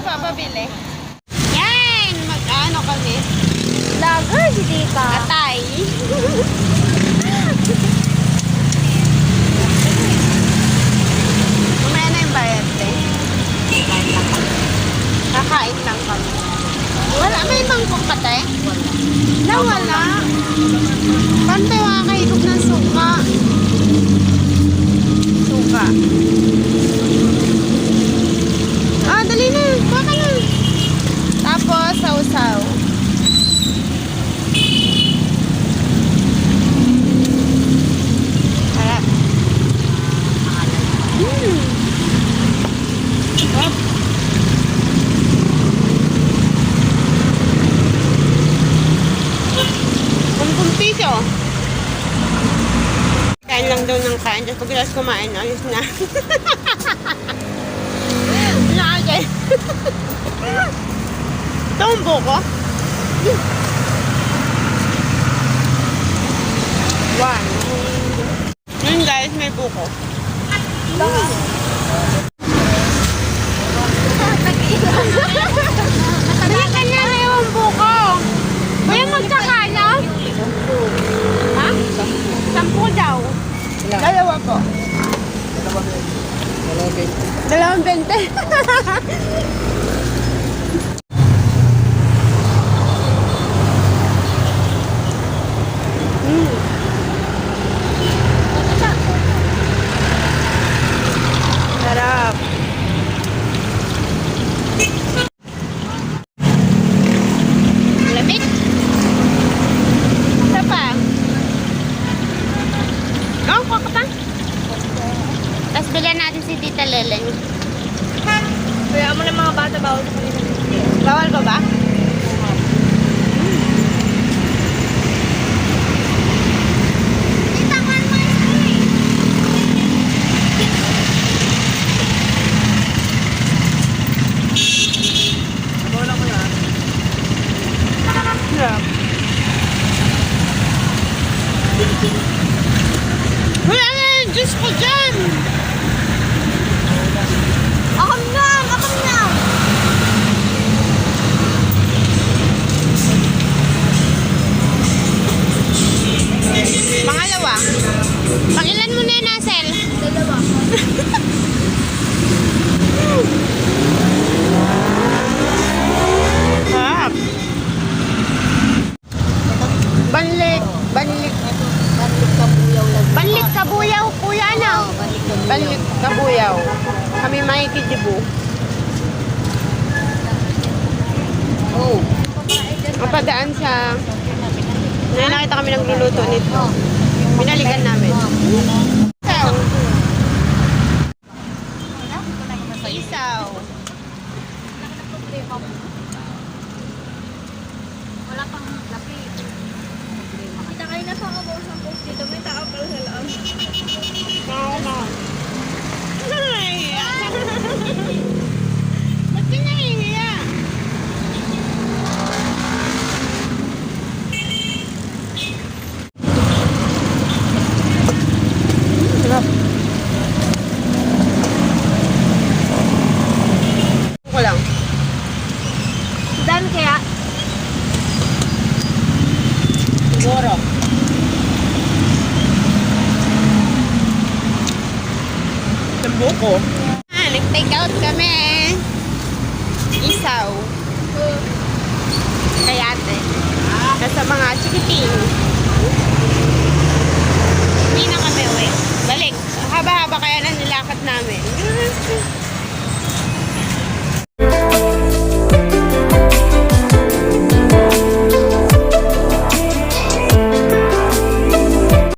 papabili. Yan! Mag-ano kami? Vlogger si Dika. Atay. Kumaya na yung bayad eh. Kakain lang kami. Wala, may mangkok ka te? Wala. Pante makakahigop ng suka. Suka. Ah, dali na. Baka lang. Tapos, sausaw. Harap. Harap. Kumpung piso. Kain lang daw ng kain. Tapos pagkatapos kumain, ayos na. Nakakay. Ito ang buko. One. Yun guys, may buko. Halika na na yung buko. Kuya, magkakala? Ha? 10 daw. Dalawa po. 2.20. Sarap. Lamig. Isa pa. Oh, kuka pa. Tapos bilhan natin si Tita Leleng. Kaya mo na mga bata bawal sa kanila. Bawal pa ba? Sarap. Wala na yung juice ko dyan. Akam na! Akam na! Pangalawa. Pangilan mo na yun, Asel? Dalawa. Sarap. Banlik. Banlik. Banlik kabuyaw lang. Banlik kabuyaw, kuya na. Banlik kabuyaw. Kami makikijibu. Oh. Mapadaan sa... Ngayon nakita kami nagluluto nito. Binalikan namin. Isaw. Isaw. Wala pang laki. Kita kayo na sa kabaw sa post dito. May tao pala sa loob. Ay! Ba't ka nahihiya? Sarap. Ko lang. Dan kaya? Siguro. Buko. Nag-take out kami. Isaw. Kayate. Nasa mga chikiting. Hindi na kami uwi. Balik. Haba-haba kaya na nilakad namin.